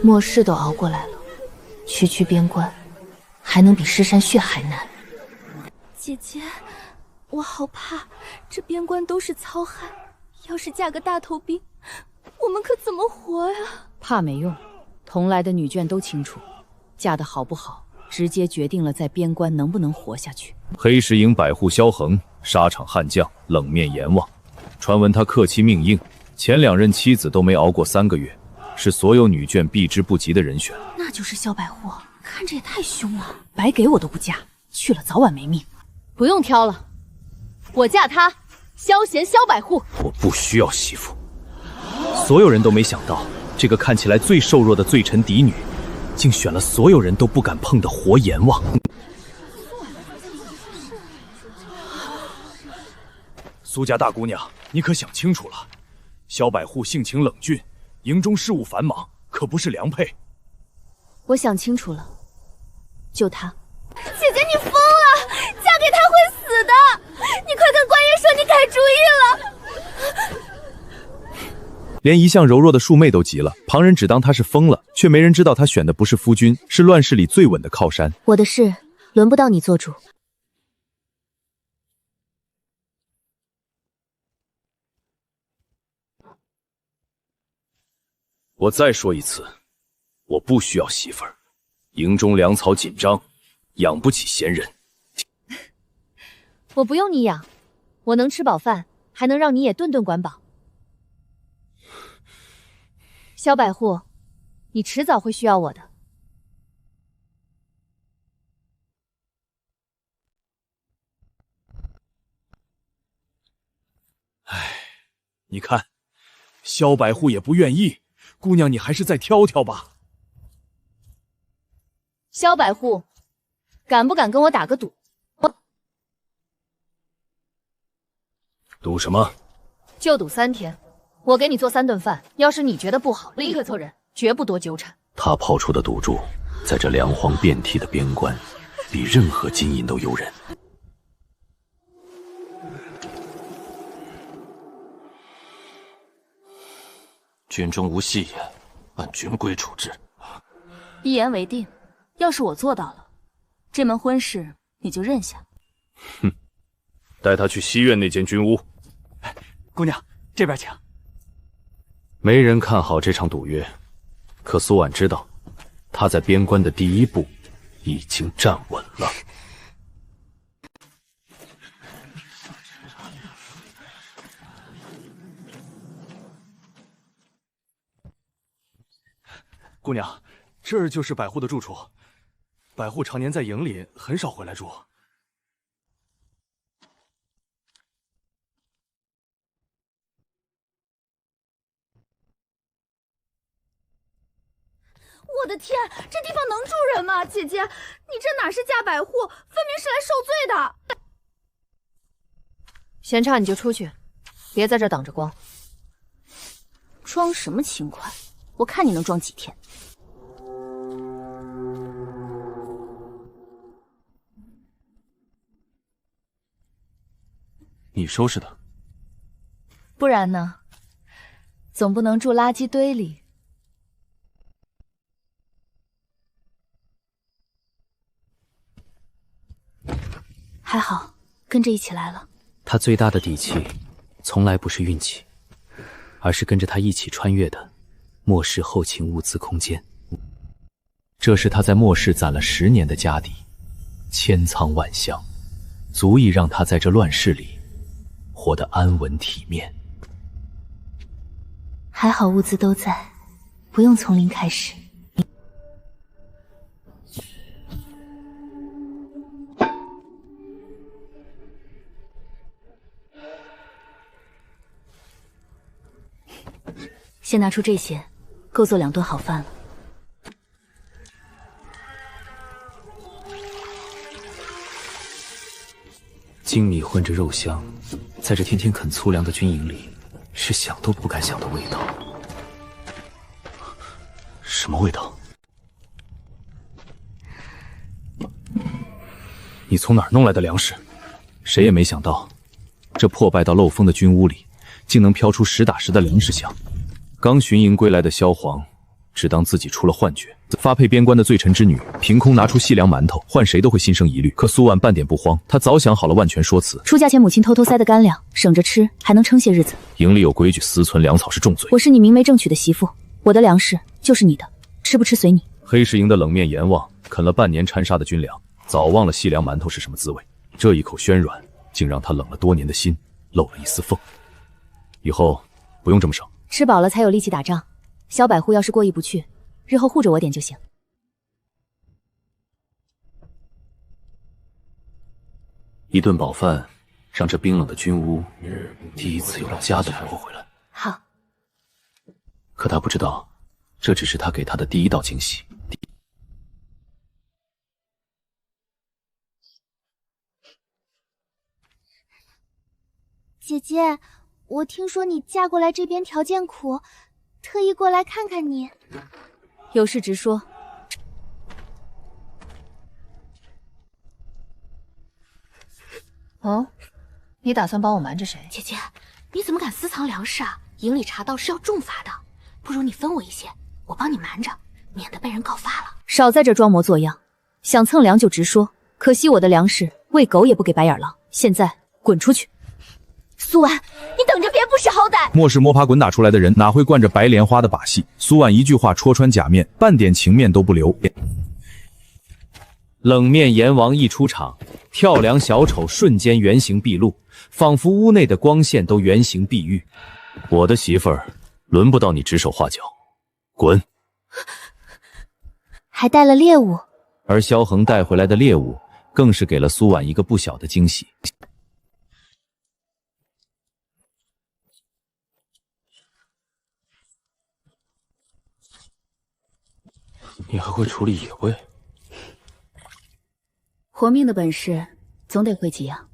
末世都熬过来了，区边关还能比尸山穴还难？姐姐，我好怕，这边关都是糙汉，要是嫁个大头兵，我们可怎么活呀？怕没用，同来的女眷都清楚，嫁得好不好，直接决定了在边关能不能活下去。黑石营百户萧恒，沙场悍将，冷面阎王。传闻他克妻命硬，前2任妻子都没熬过3个月，是所有女眷避之不及的人选。那就是萧百户，看着也太凶了，白给我都不嫁，去了早晚没命。不用挑了，我嫁他，萧贤萧百户。我不需要媳妇。所有人都没想到，这个看起来最瘦弱的罪臣嫡女，竟选了所有人都不敢碰的活阎王。苏家大姑娘，你可想清楚了？萧百户性情冷峻，营中事务繁忙，可不是良配。我想清楚了，就他。姐姐，你疯了！嫁给他会死的！你快跟官爷说你改主意了。连一向柔弱的庶妹都急了，旁人只当她是疯了，却没人知道她选的不是夫君，是乱世里最稳的靠山。我的事轮不到你做主。我再说一次，我不需要媳妇儿。营中粮草紧张，养不起闲人。我不用你养，我能吃饱饭，还能让你也顿顿管饱。萧百户，你迟早会需要我的。唉，你看，萧百户也不愿意。姑娘，你还是再挑挑吧。萧百户，敢不敢跟我打个赌？赌什么？就赌3天，我给你做3顿饭。要是你觉得不好，立刻做人，绝不多纠缠。他抛出的赌注，在这粮荒遍地的边关，比任何金银都诱人。军中无戏言，按军规处置。一言为定。要是我做到了，这门婚事你就认下。哼，带他去西院那间军屋。姑娘，这边请。没人看好这场赌约，可苏婉知道，他在边关的第一步已经站稳了。姑娘，这儿就是百户的住处。百户常年在营里，很少回来住。我的天，这地方能住人吗？姐姐，你这哪是嫁百户，分明是来受罪的。嫌差你就出去，别在这儿挡着光。装什么勤快？我看你能装几天。你收拾的？不然呢？总不能住垃圾堆里。还好，跟着一起来了。他最大的底气，从来不是运气，而是跟着他一起穿越的末世后勤物资空间。这是他在末世攒了10年的家底，千仓万箱，足以让他在这乱世里活得安稳体面。还好物资都在，不用从零开始。先拿出这些，够做2顿好饭了。精米混着肉香，在这天天啃粗粮的军营里，是想都不敢想的味道。什么味道？你从哪儿弄来的粮食？谁也没想到，这破败到漏风的军屋里，竟能飘出实打实的粮食香。刚巡营归来的萧皇，只当自己出了幻觉。发配边关的罪臣之女凭空拿出细粮馒头，换谁都会心生疑虑。可苏婉半点不慌，她早想好了万全说辞。出嫁前母亲偷偷塞的干粮，省着吃，还能撑些日子。营里有规矩，私存粮草是重罪。我是你明媒正娶的媳妇，我的粮食就是你的，吃不吃随你。黑石营的冷面阎王啃了半年掺沙的军粮，早忘了细粮馒头是什么滋味。这一口暄软，竟让他冷了多年的心漏了一丝缝。以后不用这么省，吃饱了才有力气打仗。小百户要是过意不去，日后护着我点就行。一顿饱饭，让这冰冷的军屋第一次有了家的感觉回来。好。可他不知道，这只是他给他的第一道惊喜。姐姐，我听说你嫁过来这边条件苦，特意过来看看你。有事直说。哦，你打算帮我瞒着谁？姐姐，你怎么敢私藏粮食啊？营里查到是要重罚的，不如你分我一些，我帮你瞒着，免得被人告发了。少在这装模作样，想蹭粮就直说。可惜我的粮食喂狗也不给白眼狼，现在滚出去！苏婉，你等着别不识好歹！末世摸爬滚打出来的人哪会惯着白莲花的把戏？苏婉一句话戳穿假面，半点情面都不留。冷面阎王一出场，跳梁小丑瞬间原形毕露，仿佛屋内的光线都原形毕喻。我的媳妇儿，轮不到你指手画脚，滚！还带了猎物，而萧恒带回来的猎物，更是给了苏婉一个不小的惊喜。你还会处理野味？活命的本事总得会几样。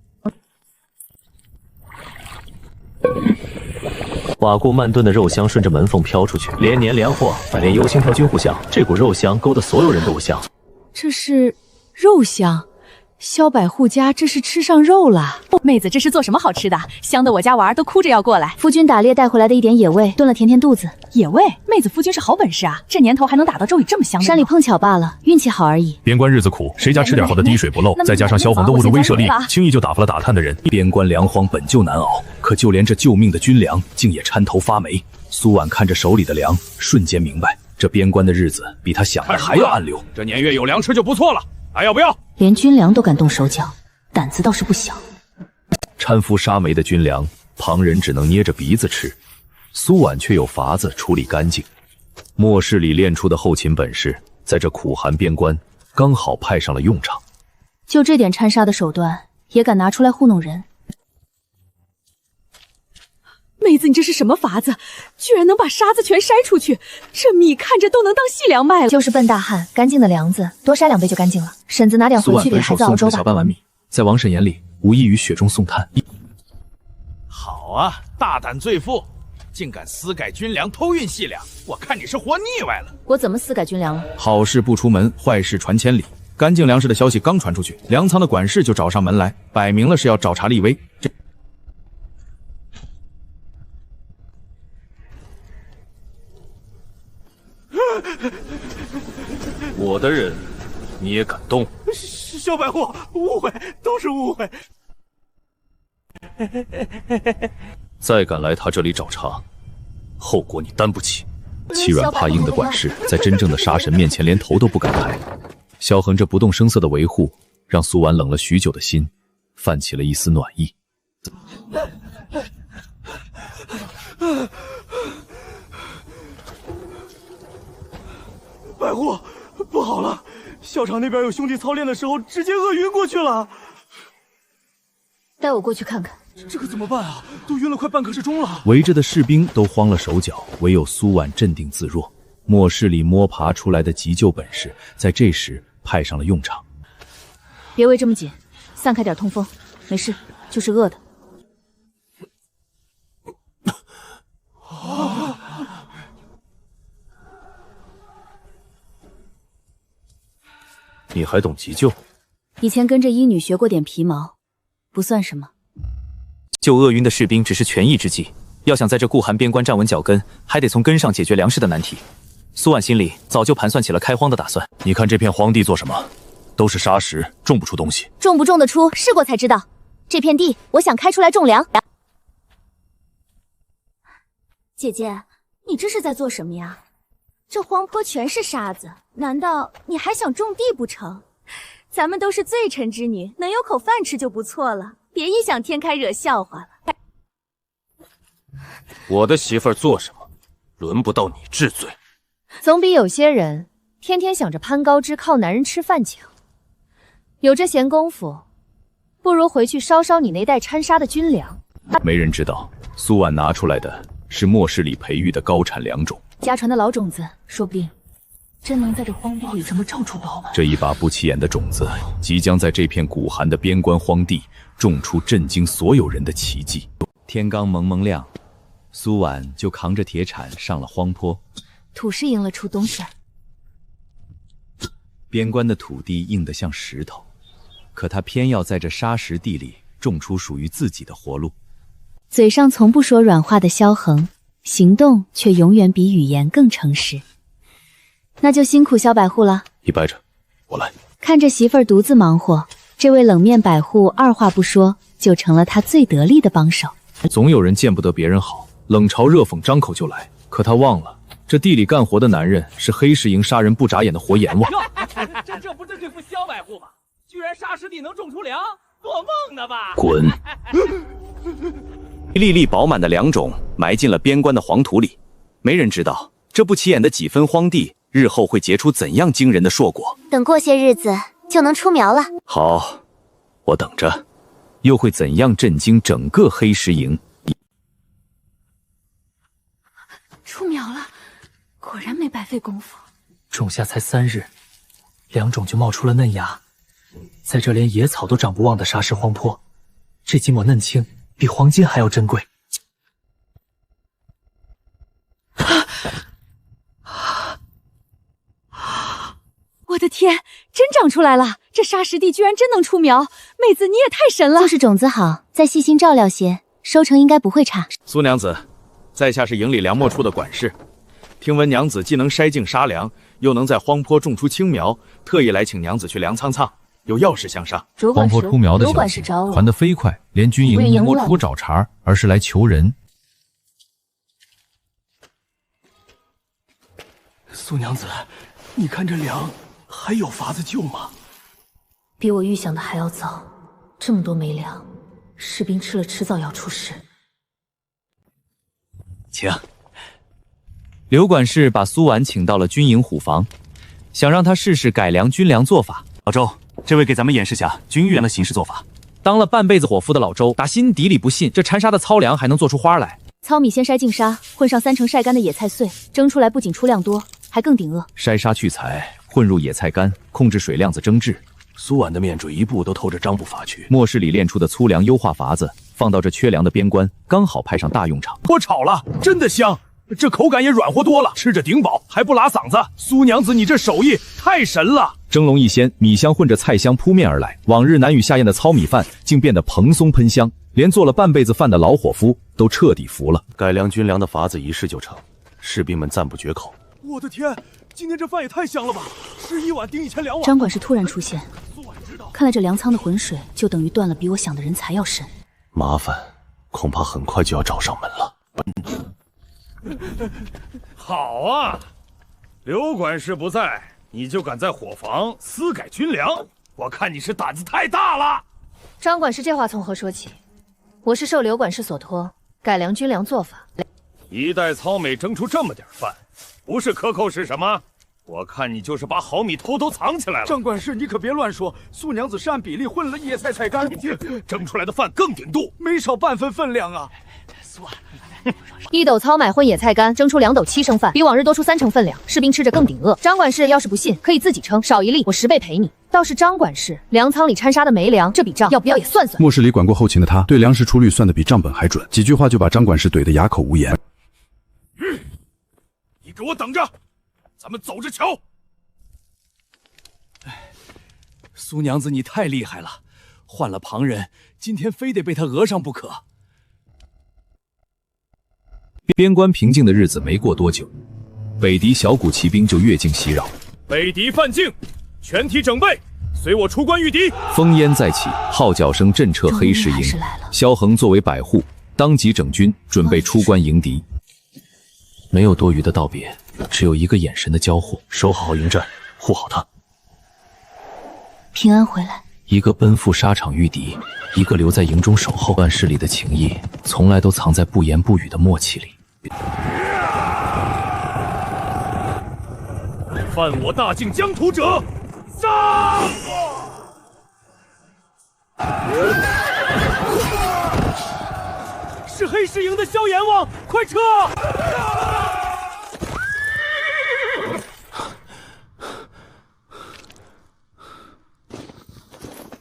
瓦过慢炖的肉香顺着门缝飘出去，连年连货，反连油腥飘军户香，这股肉香勾得所有人都香。这是肉香，萧百户家这是吃上肉了。妹子，这是做什么好吃的？香得我家娃儿都哭着要过来。夫君打猎带回来的一点野味，炖了填填肚子。野味，妹子夫君是好本事啊！这年头还能打到粥里这么香的。山里碰巧罢了，运气好而已。边关日子苦，谁家吃点好的滴水不漏？再加上萧恒的物质威慑力，轻易就打发了打探的人。边关粮荒本就难熬，可就连这救命的军粮，竟也掺头发霉。苏婉看着手里的粮，瞬间明白，这边关的日子比他想的还要暗流。这年月有粮吃就不错了，还要不要？连军粮都敢动手脚，胆子倒是不小。掺敷沙霉的军粮，旁人只能捏着鼻子吃，苏婉却有法子处理干净。末世里练出的后勤本事，在这苦寒边关刚好派上了用场。就这点掺沙的手段，也敢拿出来糊弄人？妹子，你这是什么法子？居然能把沙子全筛出去，这米看着都能当细粮卖了。就是笨大汉，干净的粮子多筛2杯就干净了。婶子拿点回去给孩子熬粥吧。小半碗米，在王婶眼里，无异于雪中送炭。好啊，大胆罪妇，竟敢私改军粮，偷运细粮！我看你是活腻歪了。我怎么私改军粮了？好事不出门，坏事传千里。干净粮食的消息刚传出去，粮仓的管事就找上门来，摆明了是要找茬立威。我的人，你也敢动？小百户，误会，都是误会。再敢来他这里找茬，后果你担不起。欺软怕硬的管事，在真正的杀神面前连头都不敢抬。萧恒这不动声色的维护，让苏婉冷了许久的心泛起了一丝暖意。百户，不好了！校场那边有兄弟操练的时候直接饿晕过去了。带我过去看看。这可怎么办啊？都晕了快半个时钟了。围着的士兵都慌了手脚，唯有苏婉镇定自若。末世里摸爬出来的急救本事，在这时派上了用场。别围这么紧，散开点通风。没事，就是饿的。你还懂急救？以前跟着医女学过点皮毛，不算什么。救饿晕的士兵只是权宜之计，要想在这顾寒边关站稳脚跟，还得从根上解决粮食的难题。苏婉心里早就盘算起了开荒的打算。你看这片荒地做什么？都是沙石，种不出东西。种不种得出，试过才知道。这片地，我想开出来种粮。姐姐，你这是在做什么呀？这荒坡全是沙子，难道你还想种地不成？咱们都是罪臣之女，能有口饭吃就不错了，别异想天开惹笑话了。我的媳妇儿做什么，轮不到你治罪。总比有些人天天想着攀高枝靠男人吃饭强。有这闲工夫，不如回去烧烧你那袋掺沙的军粮。没人知道，苏婉拿出来的是末世里培育的高产良种，家传的老种子，说不定真能在这荒地里这么种出宝呢。这一把不起眼的种子，即将在这片古寒的边关荒地种出震惊所有人的奇迹。天刚蒙蒙亮，苏婉就扛着铁铲上了荒坡。土是赢了出东西来。边关的土地硬得像石头，可他偏要在这沙石地里种出属于自己的活路。嘴上从不说软话的萧恒，行动却永远比语言更诚实。那就辛苦萧百户了。你摆着，我来。看着媳妇儿独自忙活，这位冷面百户二话不说就成了他最得力的帮手。总有人见不得别人好，冷嘲热讽，张口就来。可他忘了，这地里干活的男人是黑石营杀人不眨眼的活阎王。这不是对付萧百户吗？居然沙石地能种出粮，做梦呢吧！滚！一粒粒饱满的粮种埋进了边关的黄土里，没人知道这不起眼的几分荒地，日后会结出怎样惊人的硕果。等过些日子就能出苗了。好，我等着。又会怎样震惊整个黑石营？出苗了，果然没白费功夫。种下才3日，粮种就冒出了嫩芽。在这连野草都长不旺的沙石荒坡，这几抹嫩青比黄金还要珍贵。我的天，真长出来了！这沙石地居然真能出苗，妹子你也太神了！就是种子好，再细心照料些，收成应该不会差。苏娘子，在下是营里粮磨处的管事，听闻娘子既能筛净沙粮，又能在荒坡种出青苗，特意来请娘子去粮仓仓，有要事相商。荒坡出苗的消息传得飞快，连军营没摸出找茬，而是来求人。苏娘子，你看这粮还有法子救吗？比我预想的还要早，这么多没粮，士兵吃了迟早要出事。请。刘管事把苏婉请到了军营虎房，想让他试试改良军粮做法。老周，这位给咱们演示下军粮的行事做法。当了半辈子伙夫的老周，打心底里不信这掺沙的糙粮还能做出花来。糙米先筛净沙，混上3成晒干的野菜碎，蒸出来不仅出量多，还更顶饿。筛沙去材，混入野菜干，控制水量子蒸制。苏婉的面准一步都透着张不法去。末世里练出的粗粮优化法子，放到这缺粮的边关，刚好派上大用场。我炒了，真的香，这口感也软和多了，吃着顶饱，还不拉嗓子。苏娘子，你这手艺太神了！蒸笼一掀，米香混着菜香扑面而来，往日难以下咽的糙米饭竟变得蓬松喷香，连做了半辈子饭的老伙夫都彻底服了。改良军粮的法子一试就成，士兵们赞不绝口。我的天，今天这饭也太香了吧！吃一碗顶以前2碗。张管事突然出现，看来这粮仓的浑水就等于断了，比我想的人才要深。麻烦恐怕很快就要找上门了。好啊，刘管事不在，你就敢在伙房私改军粮，我看你是胆子太大了。张管事这话从何说起？我是受刘管事所托，改良军粮做法。一袋糙米蒸出这么点饭，不是克扣是什么？我看你就是把好米偷偷藏起来了。张管事，你可别乱说，苏娘子是按比例混了野菜菜干，蒸出来的饭更顶肚，没少半分分量啊。1斗糙米混野菜干，蒸出2斗7升饭，比往日多出3成分量，士兵吃着更顶饿。张管事要是不信，可以自己称，少一粒我10倍赔你。倒是张管事，粮仓里掺沙的没粮，这笔账要不要也算算？末世里管过后勤的他，对粮食出率算得比账本还准，几句话就把张管事怼得哑口无言。你给我等着，咱们走着瞧。苏娘子，你太厉害了，换了旁人，今天非得被他讹上不可。边关平静的日子没过多久，北狄小股骑兵就越境袭扰。北狄犯境，全体整备，随我出关御敌。烽烟再起，号角声震彻黑石营。萧恒作为百户，当即整军，准备出关迎敌。没有多余的道别，只有一个眼神的交互。守好营寨，护好他。平安回来。一个奔赴沙场御敌，一个留在营中守候。乱世里的情谊，从来都藏在不言不语的默契里。犯我大境疆土者，杀！是黑石营的萧阎王，快撤！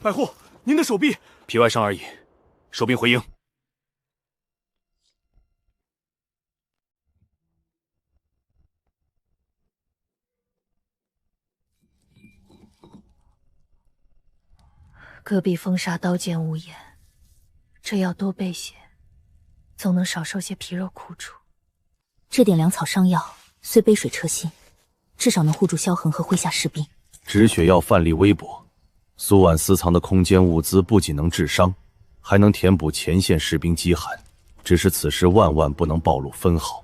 百户，您的手臂皮外伤而已，收兵回营。戈壁风沙，刀剑无眼，这药多备些，总能少受些皮肉苦楚。这点粮草伤药，虽杯水车薪，至少能护住萧恒和麾下士兵。止血药范例微薄。苏婉私藏的空间物资不仅能治伤，还能填补前线士兵饥寒。只是此事万万不能暴露分毫。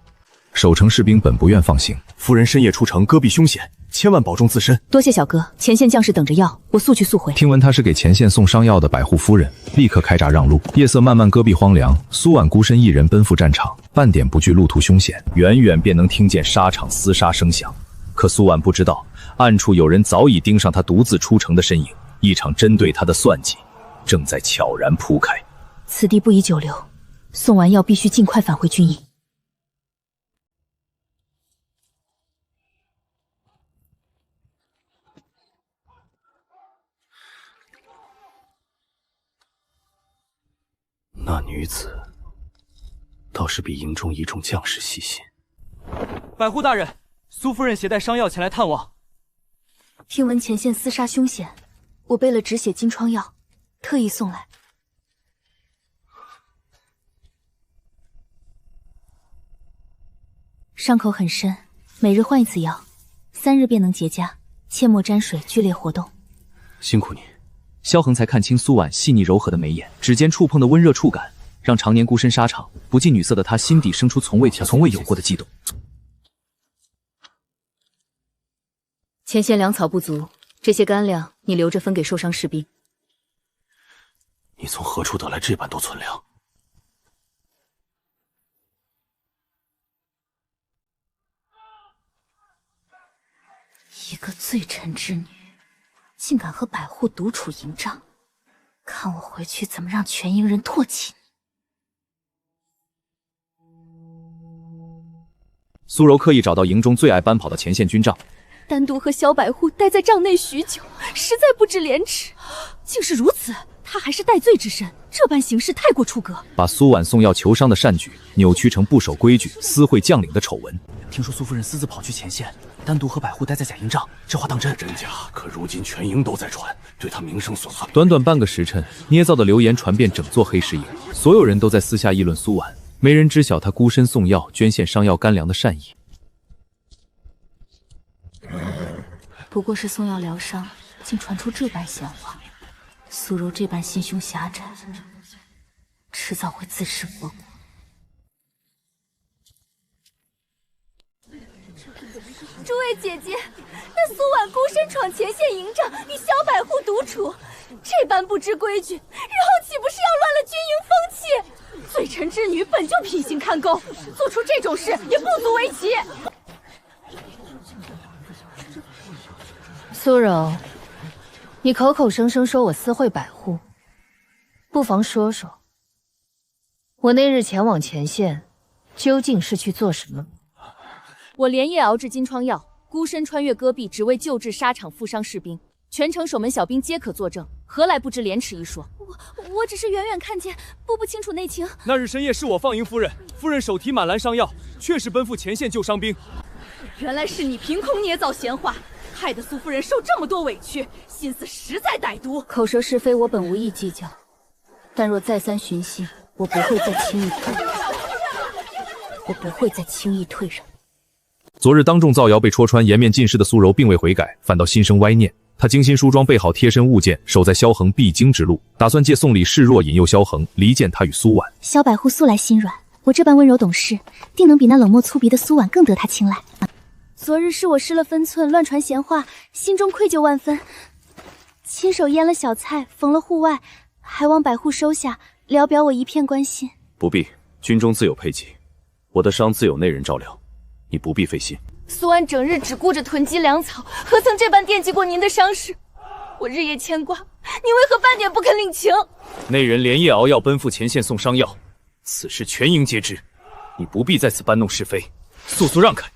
守城士兵本不愿放行，夫人深夜出城，戈壁凶险，千万保重自身。多谢小哥，前线将士等着药，我速去速回。听闻他是给前线送伤药的百户夫人，立刻开闸让路。夜色漫漫，戈壁荒凉，苏婉孤身一人奔赴战场，半点不惧路途凶险，远远便能听见沙场厮杀声响。可苏婉不知道，暗处有人早已盯上他独自出城的身影。一场针对他的算计正在悄然铺开。此地不宜久留，送完药必须尽快返回军营。那女子倒是比营中一众将士细心。百户大人，苏夫人携带伤药前来探望。听闻前线厮杀凶险，我备了止血金疮药，特意送来。伤口很深，每日换一次药，3日便能结痂，切莫沾水剧烈活动。辛苦你。萧恒才看清苏婉细腻柔和的眉眼，指尖触碰的温热触感，让常年孤身沙场不近女色的他心底生出从未有过的悸动。前线粮草不足，这些干粮你留着分给受伤士兵。你从何处得来这般多存粮？一个罪臣之女，竟敢和百户独处营帐，看我回去怎么让全营人唾弃你！苏柔刻意找到营中最爱奔跑的前线军帐，单独和萧百户待在帐内许久，实在不知廉耻。竟是如此，他还是戴罪之身，这般行事太过出格。把苏婉送药求伤的善举扭曲成不守规矩、私会将领的丑闻。听说苏夫人私自跑去前线，单独和百户待在假营帐，这话当真？真假？可如今全营都在传，对他名声损害。短短半个时辰，捏造的流言传遍整座黑石营，所有人都在私下议论苏婉，没人知晓他孤身送药、捐献伤药干粮的善意。不过是送药疗伤，竟传出这般闲话。苏柔这般心胸狭窄，迟早会自食佛果。诸位姐姐，那苏婉孤身闯前线营帐，与萧百户独处，这般不知规矩，日后岂不是要乱了军营风气？罪臣之女本就品行堪勾，做出这种事也不足为奇。苏柔，你口口声声说我私会百户，不妨说说，我那日前往前线，究竟是去做什么？我连夜熬制金疮药，孤身穿越戈壁，只为救治沙场负伤士兵。全城守门小兵皆可作证，何来不知廉耻一说？我只是远远看见，不清楚内情。那日深夜是我放营夫人，夫人手提满篮伤药，确实奔赴前线救伤兵。原来是你凭空捏造闲话，害得苏夫人受这么多委屈，心思实在歹毒。口舌是非，我本无意计较，但若再三寻衅，我不会再轻易退让。昨日当众造谣被戳穿，颜面尽失的苏柔并未悔改，反倒心生歪念。她精心梳妆，备好贴身物件，守在萧恒必经之路，打算借送礼示弱，引诱萧恒离间他与苏婉。小百户素来心软，我这般温柔懂事，定能比那冷漠粗鄙的苏婉更得他青睐。昨日是我失了分寸，乱传闲话，心中愧疚万分，亲手腌了小菜，缝了户外，还望百户收下，聊表我一片关心。不必，军中自有配给，我的伤自有内人照料，你不必费心。苏安整日只顾着囤积粮草，何曾这般惦记过您的伤势？我日夜牵挂，您为何半点不肯领情？内人连夜熬药奔赴前线送伤药，此事全营皆知，你不必在此搬弄是非，速速让开。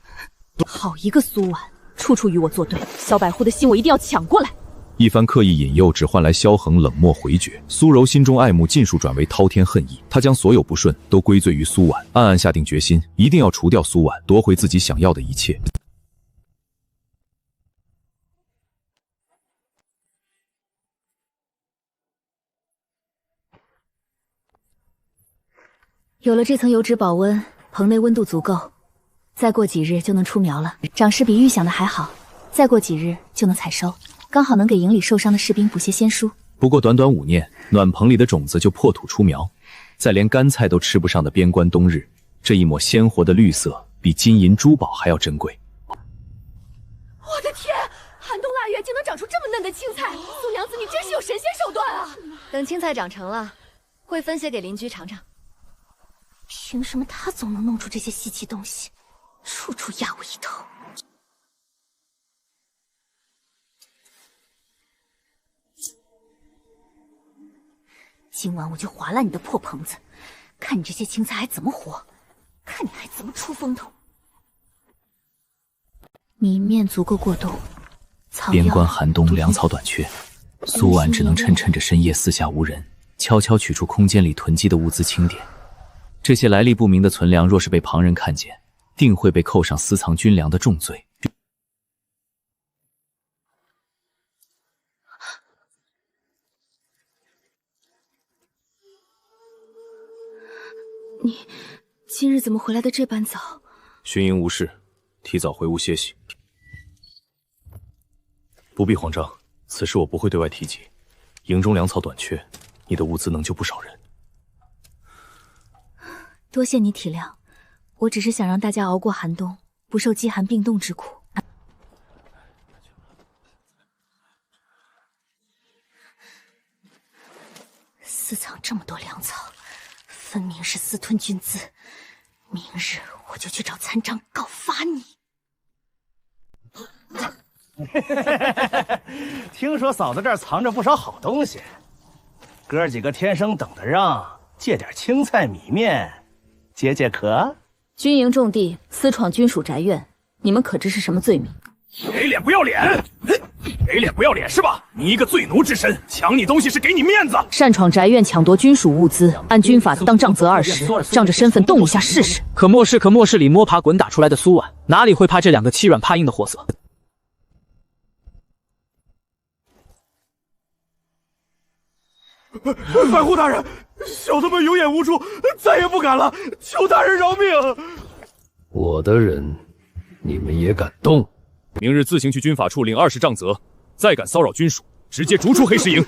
好一个苏婉，处处与我作对，小百户的心我一定要抢过来。一番刻意引诱，只换来萧恒冷漠回绝。苏柔心中爱慕尽数转为滔天恨意，她将所有不顺都归罪于苏婉，暗暗下定决心，一定要除掉苏婉，夺回自己想要的一切。有了这层油脂保温，棚内温度足够，再过几日就能出苗了。长势比预想的还好，再过几日就能采收。刚好能给营里受伤的士兵补些鲜蔬。不过短短5年，暖棚里的种子就破土出苗，在连干菜都吃不上的边关冬日，这一抹鲜活的绿色比金银珠宝还要珍贵。我的天，寒冬腊月竟能长出这么嫩的青菜，苏娘子你真是有神仙手段啊！等青菜长成了，会分些给邻居尝尝。凭什么他总能弄出这些稀奇东西，处处压我一头？今晚我就划烂你的破棚子，看你这些青菜还怎么活，看你还怎么出风头。米面足够过冬，边关寒冬，粮草短缺，苏婉只能趁着深夜四下无人，悄悄取出空间里囤积的物资清点。这些来历不明的存粮，若是被旁人看见，定会被扣上私藏军粮的重罪。你今日怎么回来的这般早？巡营无事，提早回屋歇息。不必慌张，此事我不会对外提及。营中粮草短缺，你的物资能救不少人。多谢你体谅，我只是想让大家熬过寒冬，不受饥寒病冻之苦。私藏这么多粮草，分明是私吞军资。明日我就去找参章告发你。听说嫂子这儿藏着不少好东西，哥几个天生等得让，借点青菜米面解解渴。军营重地，私闯军属宅院，你们可知是什么罪名？给脸不要脸！给脸不要脸是吧？你一个罪奴之身，抢你东西是给你面子。擅闯宅院抢夺军属物资，按军法当杖责20，仗着身份动一下试试。可莫是里摸爬滚打出来的苏婉，哪里会怕这2个欺软怕硬的货色？百户大人，小的们有眼无珠，再也不敢了，求大人饶命！我的人，你们也敢动？明日自行去军法处领20杖责，再敢骚扰军属，直接逐出黑石营。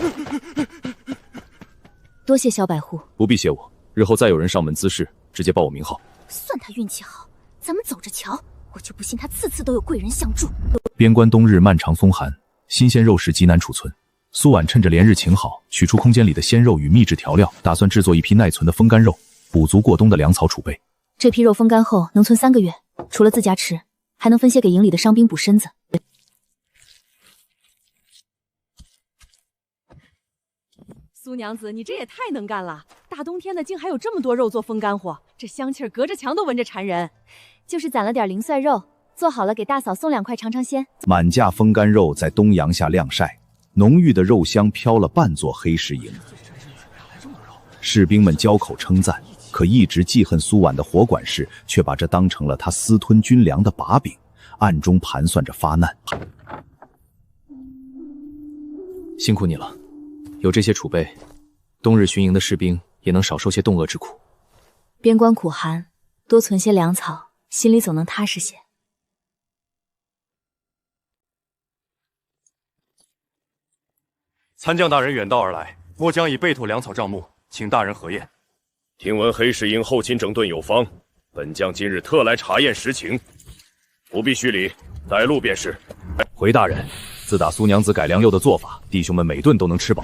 多谢小百户，不必谢我，日后再有人上门滋事，直接报我名号。算他运气好，咱们走着瞧。我就不信他次次都有贵人相助。边关冬日漫长风寒，新鲜肉食极难储存。苏婉趁着连日晴好，取出空间里的鲜肉与秘制调料，打算制作一批耐存的风干肉，补足过冬的粮草储备。这批肉风干后能存3个月，除了自家吃，还能分些给营里的伤兵补身子。苏娘子，你这也太能干了！大冬天的，竟还有这么多肉做风干货，这香气儿隔着墙都闻着馋人。就是攒了点零碎肉，做好了给大嫂送2块尝尝鲜。满架风干肉在冬阳下晾晒，浓郁的肉香飘了半座黑石营。士兵们交口称赞，可一直记恨苏婉的火管事却把这当成了他私吞军粮的把柄，暗中盘算着发难。辛苦你了，有这些储备，冬日巡营的士兵也能少受些冻饿之苦。边关苦寒，多存些粮草，心里总能踏实些。参将大人远道而来，末将已备妥粮草账目，请大人核验。听闻黑石营后勤整顿有方，本将今日特来查验实情，不必虚礼，带路便是。回大人，自打苏娘子改良肉的做法，弟兄们每顿都能吃饱，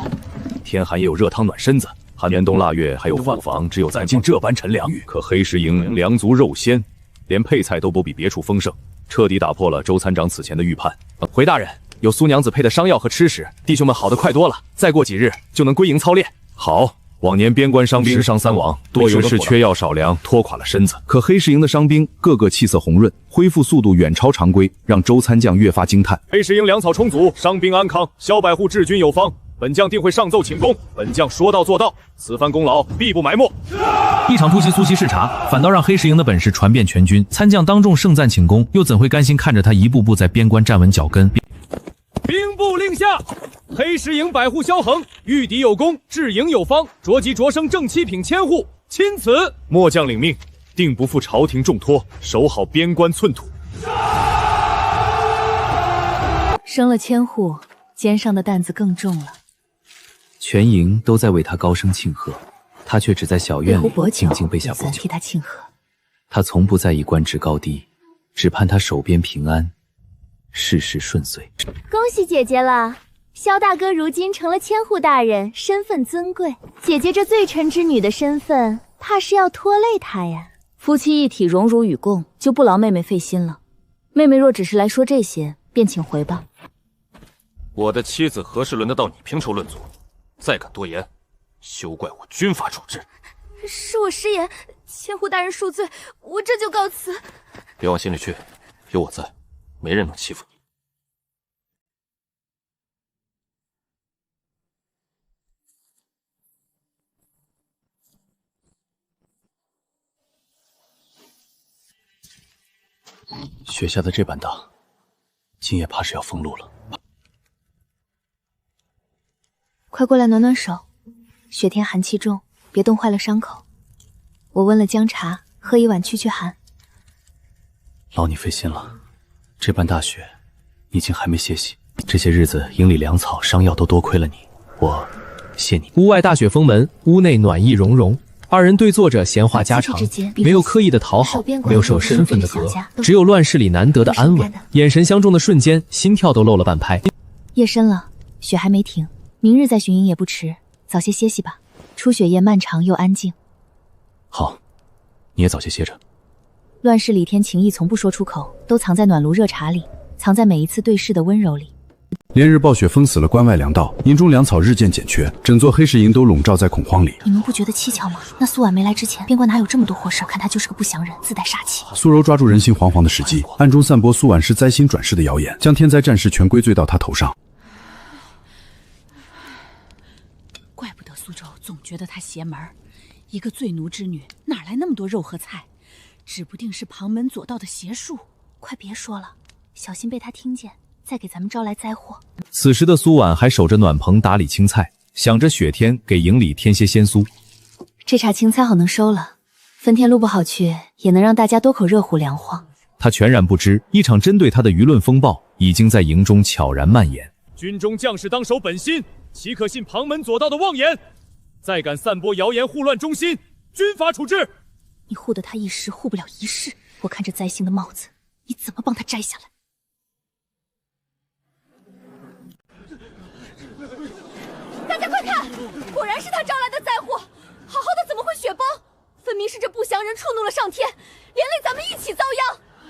天寒也有热汤暖身子。年冬腊月还有库房，只有咱进这般陈粮。可黑石营粮足肉鲜，连配菜都不比别处丰盛，彻底打破了周参长此前的预判。回大人，有苏娘子配的伤药和吃食，弟兄们好得快多了。再过几日就能归营操练。好，往年边关伤兵10伤3亡，多由是缺药少粮，拖垮了身子。可黑石营的伤兵个个气色红润，恢复速度远超常规，让周参将越发惊叹。黑石营粮草充足，伤兵安康，萧百户治军有方。本将定会上奏请功，本将说到做到，此番功劳必不埋没。一场突袭苏西视察，反倒让黑石营的本事传遍全军。参将当众盛赞请功，又怎会甘心看着他一步步在边关站稳脚跟？兵部令下，黑石营百户萧恒御敌有功，治营有方，着级擢升正七品千户，钦此。末将领命，定不负朝廷重托，守好边关寸土。升了千户，肩上的担子更重了。全营都在为他高声庆贺，他却只在小院里静静备下薄酒。替他庆贺。他从不在意官职高低，只盼他手边平安，事事顺遂。恭喜姐姐了，萧大哥如今成了千户大人，身份尊贵。姐姐这罪臣之女的身份，怕是要拖累他呀。夫妻一体，荣辱与共，就不劳妹妹费心了。妹妹若只是来说这些，便请回吧。我的妻子何时轮得到你评头论足？再敢多言，休怪我军法处置。是我失言，千户大人恕罪，我这就告辞。别往心里去，有我在，没人能欺负你。雪下的这般大，今夜怕是要封路了。快过来暖暖手，雪天寒气重，别冻坏了伤口。我温了姜茶，喝一碗去寒。劳你费心了，这般大雪，你竟还没歇息。这些日子营里粮草、伤药都多亏了你，我谢你。屋外大雪封门，屋内暖意融融。二人对坐着闲话家常，没有刻意的讨好，没有受身份的隔，只有乱世里难得的安稳。眼神相中的瞬间，心跳都漏了半拍。夜深了，雪还没停。明日再巡营也不迟，早些歇息吧。初雪夜漫长又安静。好，你也早些歇着。乱世里天情意从不说出口，都藏在暖炉热茶里，藏在每一次对视的温柔里。连日暴雪封死了关外粮道，营中粮草日渐减缺，整座黑石营都笼罩在恐慌里。你们不觉得蹊跷吗？那苏婉没来之前，边关哪有这么多祸事？看他就是个不祥人，自带杀气。苏柔抓住人心惶惶的时机，暗中散播苏婉是灾星转世的谣言，将天灾战事全归罪到他头上。怪不得苏州总觉得她邪门，一个罪奴之女，哪来那么多肉和菜？指不定是旁门左道的邪术。快别说了，小心被他听见，再给咱们招来灾祸。此时的苏婉还守着暖棚打理青菜，想着雪天给营里添些鲜酥。这茬青菜好能收了，分天路不好去，也能让大家多口热乎凉黄。他全然不知，一场针对他的舆论风暴已经在营中悄然蔓延。军中将士当守本心，岂可信旁门左道的妄言？再敢散播谣言护乱中心，军法处置！你护得他一时，护不了一世。我看这灾星的帽子，你怎么帮他摘下来？大家快看，果然是他招来的灾祸！好好的怎么会雪崩？分明是这不祥人触怒了上天，连累咱们一起遭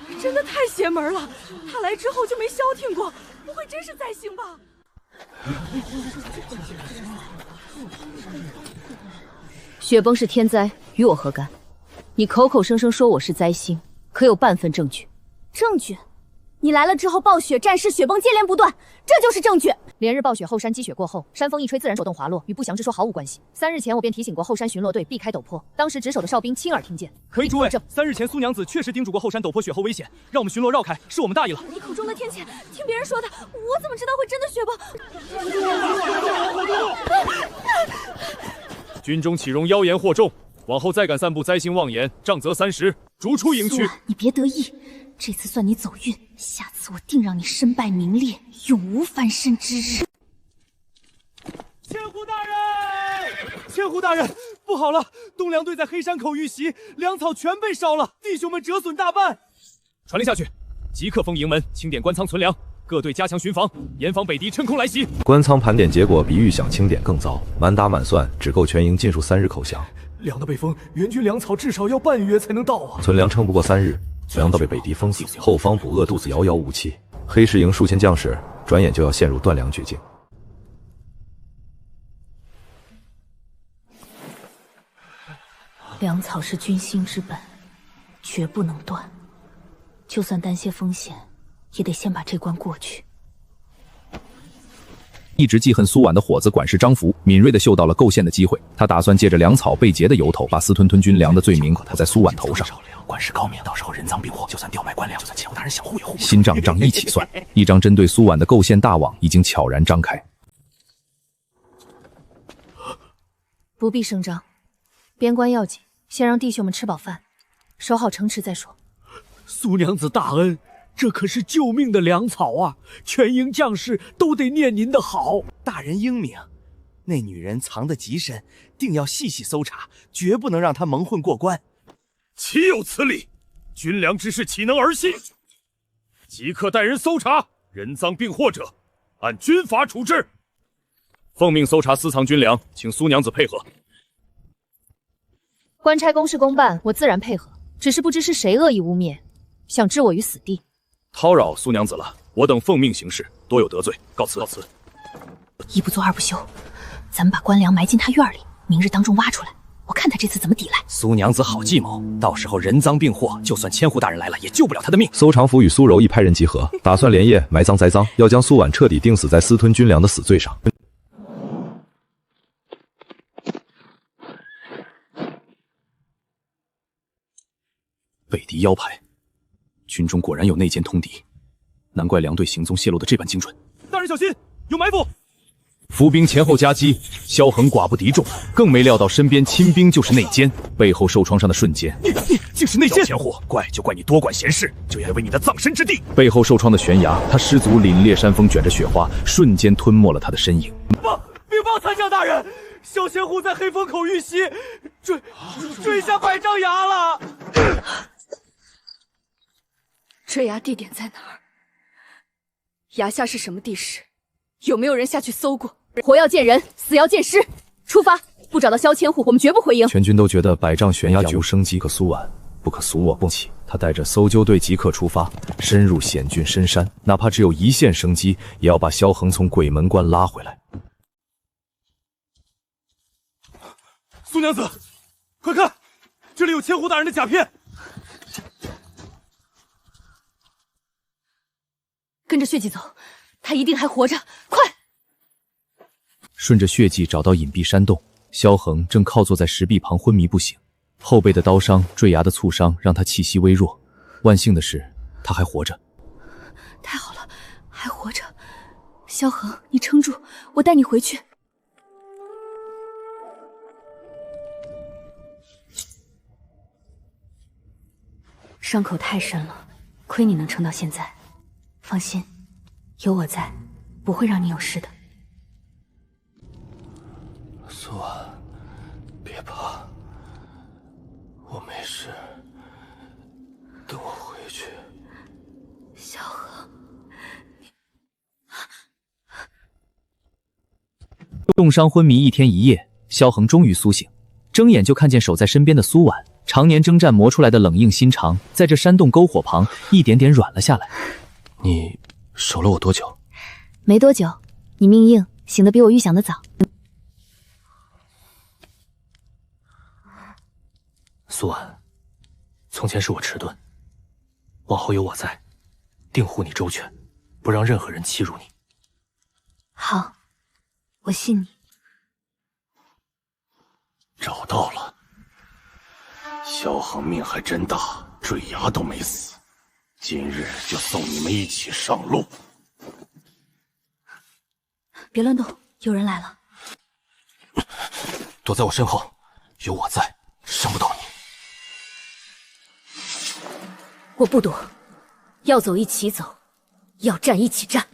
殃！真的太邪门了！他来之后就没消停过，不会真是灾星吧？雪崩是天灾，与我何干？你口口声声说我是灾星，可有半分证据？证据？你来了之后，暴雪、战事、雪崩接连不断，这就是证据。连日暴雪后山积雪过后，山风一吹，自然手动滑落，与不祥之说毫无关系。3日前我便提醒过后山巡逻队避开陡坡，当时值守的哨兵亲耳听见。可以，诸位，3日前苏娘子确实叮嘱过后山陡坡雪后危险，让我们巡逻绕开，是我们大意了。你口中的天谴，听别人说的，我怎么知道会真的雪崩？军中岂容妖言惑众，往后再敢散布灾星妄言，杖责30，逐出营区。你别得意，这次算你走运，下次我定让你身败名裂，永无翻身之日。千户大人，不好了！东凉队在黑山口遇袭，粮草全被烧了，弟兄们折损大半。传令下去，即刻封营门，清点官仓存粮，各队加强巡防，严防北敌趁空来袭。官仓盘点结果比预想清点更糟，满打满算只够全营尽数3日口降。粮的被封，援军粮草至少要半月才能到啊！存粮撑不过3日，粮道被北敌封死，后方补饿肚子遥遥无期。黑石营数千将士转眼就要陷入断粮绝境。粮草是军心之本，绝不能断。就算担些风险，也得先把这关过去。一直记恨苏婉的伙子管事张福敏锐地嗅到了构陷的机会，他打算借着粮草被劫的由头，把私吞军粮的罪名扣在苏婉头上。管事高明，到时候人赃并获，就算调买官粮，就算千户大人想护也护不住。新账一起算，一张针对苏婉的构陷大网已经悄然张开。不必声张，边关要紧，先让弟兄们吃饱饭，守好城池再说。苏娘子大恩，这可是救命的粮草啊！全营将士都得念您的好。大人英明，那女人藏得极深，定要细细搜查，绝不能让她蒙混过关。岂有此理！军粮之事岂能儿戏？即刻带人搜查，人赃并获者，按军法处置。奉命搜查私藏军粮，请苏娘子配合。官差公事公办，我自然配合。只是不知是谁恶意污蔑，想置我于死地。叨扰苏娘子了，我等奉命行事，多有得罪，告辞。一不做二不休，咱们把官粮埋进他院里，明日当中挖出来，我看他这次怎么抵赖。苏娘子好计谋，到时候人赃并获，就算千户大人来了，也救不了他的命。邹长福与苏柔一派人集合，打算连夜埋赃栽赃，要将苏婉彻底钉死在私吞军粮的死罪上。北敌腰牌，军中果然有内奸通敌，难怪粮队行踪泄露的这般精准。大人小心，有埋伏！伏兵前后夹击，萧恒寡不敌众，更没料到身边亲兵就是内奸，背后受创伤的瞬间，你竟是内奸！前户，怪就怪你多管闲事，就该为你的葬身之地。背后受创的悬崖，他师祖凛冽山峰卷着雪花，瞬间吞没了他的身影。禀报参将大人，萧千户在黑风口遇袭，坠下百丈崖了。坠崖地点在哪儿？崖下是什么地势？有没有人下去搜过？活要见人，死要见尸。出发！不找到萧千户，我们绝不回营。全军都觉得百丈悬崖绝无生机，可苏婉不可苏我不起。他带着搜救队即刻出发，深入险峻深山，哪怕只有一线生机，也要把萧恒从鬼门关拉回来。苏娘子，快看，这里有千户大人的甲片。跟着血迹走，他一定还活着，快！顺着血迹找到隐蔽山洞，萧恒正靠坐在石壁旁昏迷不醒，后背的刀伤、坠崖的挫伤让他气息微弱。万幸的是，他还活着。太好了，还活着。萧恒，你撑住，我带你回去。伤口太深了，亏你能撑到现在。放心，有我在，不会让你有事的。苏婉，别怕，我没事。等我回去。萧恒，重伤昏迷1天1夜，萧恒终于苏醒，睁眼就看见守在身边的苏婉，常年征战磨出来的冷硬心肠，在这山洞篝火旁一点点软了下来。你守了我多久？没多久，你命硬，醒得比我预想的早。苏婉，从前是我迟钝，往后有我在，定护你周全，不让任何人欺辱你。好，我信你。找到了，萧恒命还真大，坠崖都没死。今日就送你们一起上路。别乱动，有人来了。躲在我身后，有我在，伤不到你。我不躲，要走一起走，要战一起战。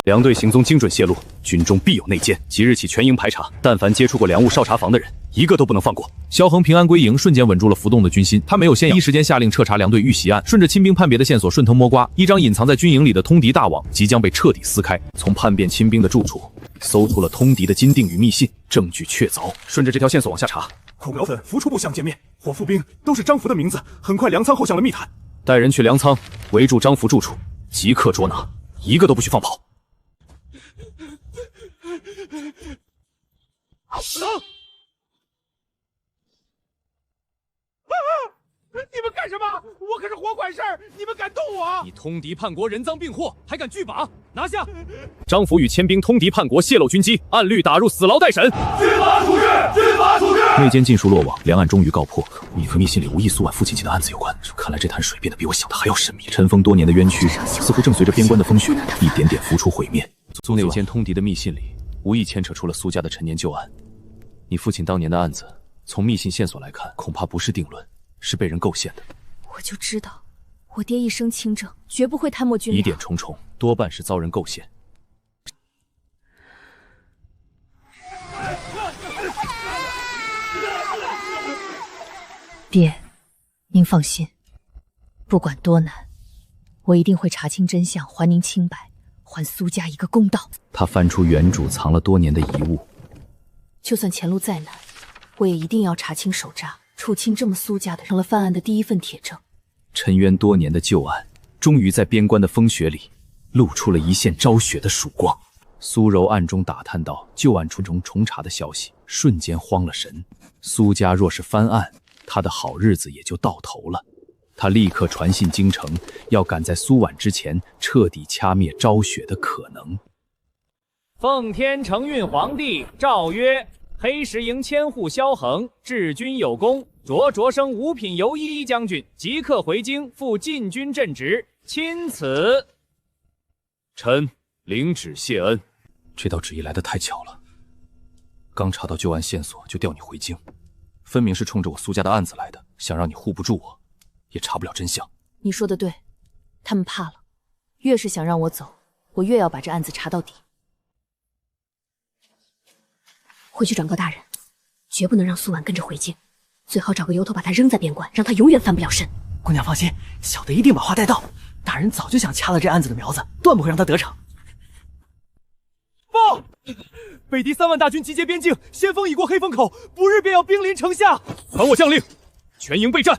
两队行踪精准泄露，军中必有内奸，即日起全营排查，但凡接触过粮务哨查房的人，一个都不能放过。萧恒平安归营，瞬间稳住了浮动的军心。他没有先第一时间下令彻查两队遇袭案，顺着亲兵叛别的线索顺藤摸瓜，一张隐藏在军营里的通敌大网即将被彻底撕开。从叛变亲兵的住处搜出了通敌的金锭与密信，证据确凿。顺着这条线索往下查，孔苗粉、福初部相见面，伙夫兵都是张福的名字。很快粮仓后巷的密探，带人去粮仓围住张福住处，即刻捉拿，一个都不许放跑。你们干什么？我可是活管事儿，你们敢动我？你通敌叛国，人赃并获，还敢拒绑？拿下！张福与牵兵通敌叛国，泄露军机，按律打入死牢待审。军法处置！军法处置！内奸尽数落网，梁案终于告破。你和密信里无意苏婉父亲亲的案子有关，看来这潭水变得比我想的还要神秘。尘封多年的冤屈，似乎正随着边关的风雪一点点浮出水面。苏内奸通敌的密信里，无意牵扯出了苏家的陈年旧案。你父亲当年的案子，从密信线索来看，恐怕不是定论，是被人构陷的。我就知道，我爹一生清正，绝不会贪墨军粮。疑点重重，多半是遭人构陷。爹，您放心，不管多难，我一定会查清真相，还您清白，还苏家一个公道。他翻出原主藏了多年的遗物，就算前路再难，我也一定要查清手札，处清这么苏家的，成了犯案的第一份铁证。沉冤多年的旧案，终于在边关的风雪里露出了一线昭雪的曙光。苏柔暗中打探到旧案重查的消息，瞬间慌了神。苏家若是翻案，他的好日子也就到头了。他立刻传信京城，要赶在苏婉之前彻底掐灭昭雪的可能。奉天承运皇帝诏曰：黑石营千户萧恒治军有功，着升五品游一将军，即刻回京赴禁军镇职，钦此。臣领旨谢恩。这道旨意来得太巧了，刚查到旧案线索就调你回京，分明是冲着我苏家的案子来的，想让你护不住我，也查不了真相。你说的对，他们怕了，越是想让我走，我越要把这案子查到底。回去转告大人，绝不能让苏婉跟着回京，最好找个由头把他扔在边关，让他永远翻不了身。姑娘放心，小的一定把话带到。大人早就想掐了这案子的苗子，断不会让他得逞。报！北敌3万大军集结边境，先锋已过黑风口，不日便要兵临城下。传我将令，全营备战。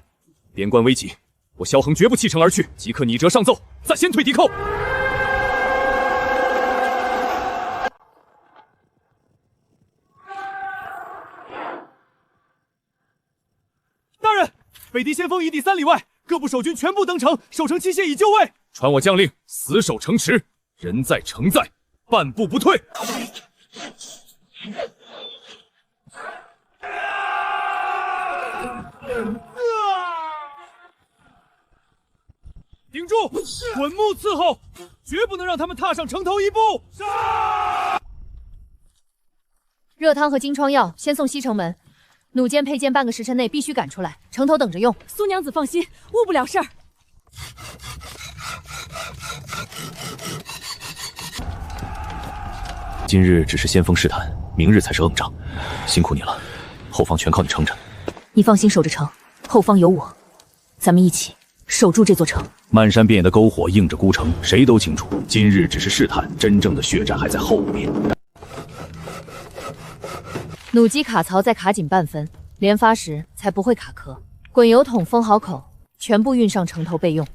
边关危急，我萧恒绝不弃城而去，即刻拟折上奏，再先退敌寇。大人，北敌先锋已抵3里外，各部守军全部登城，守城器械已就位。传我将令，死守城池，人在城在，半步不退。顶住！滚木伺候，绝不能让他们踏上城头一步。杀！热汤和金疮药先送西城门，弩箭配件半个时辰内必须赶出来，城头等着用。苏娘子放心，误不了事儿。今日只是先锋试探，明日才是硬仗，辛苦你了，后方全靠你撑着。你放心守着城，后方有我，咱们一起守住这座城。漫山遍野的篝火映着孤城，谁都清楚，今日只是试探，真正的血战还在后面。弩机卡槽再卡紧半分，连发时才不会卡壳。滚油桶封好口，全部运上城头备用。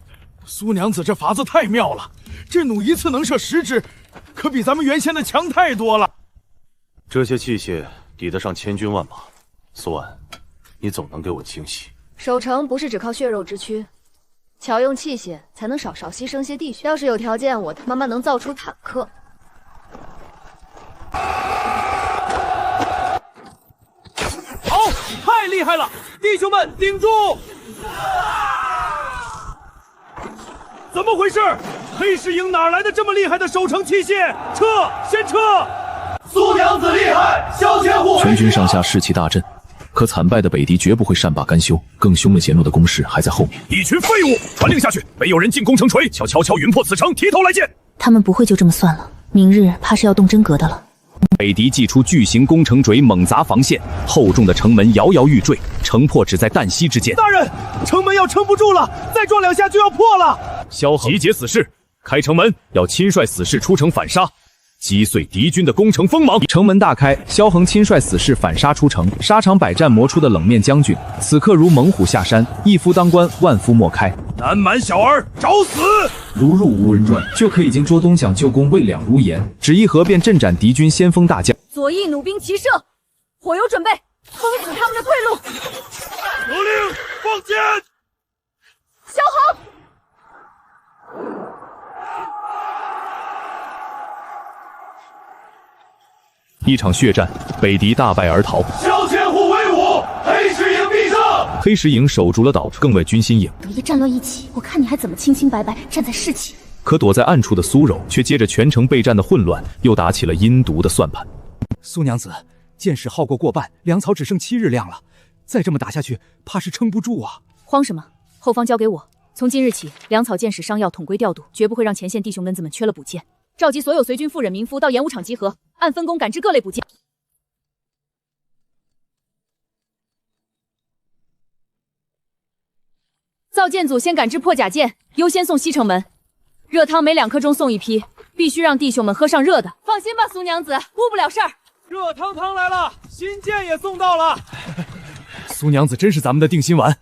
苏娘子这法子太妙了，这弩一次能射10支，可比咱们原先的强太多了。这些器械抵得上千军万马，苏婉，你总能给我惊喜。守城不是只靠血肉之躯，巧用器械才能少牺牲些弟兄。要是有条件，我他妈能造出坦克。好，太厉害了，弟兄们顶住！怎么回事？黑石营哪来的这么厉害的守城器械？撤！先撤！苏娘子厉害，萧千户！全军上下士气大振，可惨败的北敌绝不会善罢甘休，更凶的邪怒的攻势还在后面。一群废物！传令下去，没有人进攻城陲，悄悄云破此城，提头来见。他们不会就这么算了，明明日怕是要动真格的了。北狄祭出巨型攻城锤，猛砸防线，厚重的城门摇摇欲坠，城破只在旦夕之间。大人，城门要撑不住了，再撞2下就要破了。萧恒集结死士，开城门，要亲率死士出城反杀，击碎敌军的攻城锋芒。城门大开，萧恒亲率死士反杀出城，沙场百战磨出的冷面将军，此刻如猛虎下山，一夫当关，万夫莫开。南蛮小儿，找死！如入无人传，却可以经捉东蒋旧功，未了如言。只一合便阵斩敌军先锋大将。左翼弩兵齐射，火油准备，封死他们的退路。得令，放箭！萧恒。一场血战，北狄大败而逃。萧千户为伍，黑石营必胜。黑石营守住了岛，更为军心应。等一战乱一起，我看你还怎么清清白白站在士气。可躲在暗处的苏柔却接着全城备战的混乱，又打起了阴毒的算盘。苏娘子，箭矢耗过半，粮草只剩7日量了，再这么打下去，怕是撑不住啊！慌什么？后方交给我。从今日起，粮草、箭矢、伤药统归调度，绝不会让前线弟兄们子们缺了补件。召集所有随军妇人民夫到演武场集合，按分工赶制各类补件。造舰组先赶制破甲舰，优先送西城门。热汤每2刻钟送1批，必须让弟兄们喝上热的。放心吧，苏娘子，误不了事儿。热汤汤来了，新舰也送到了。苏娘子真是咱们的定心丸，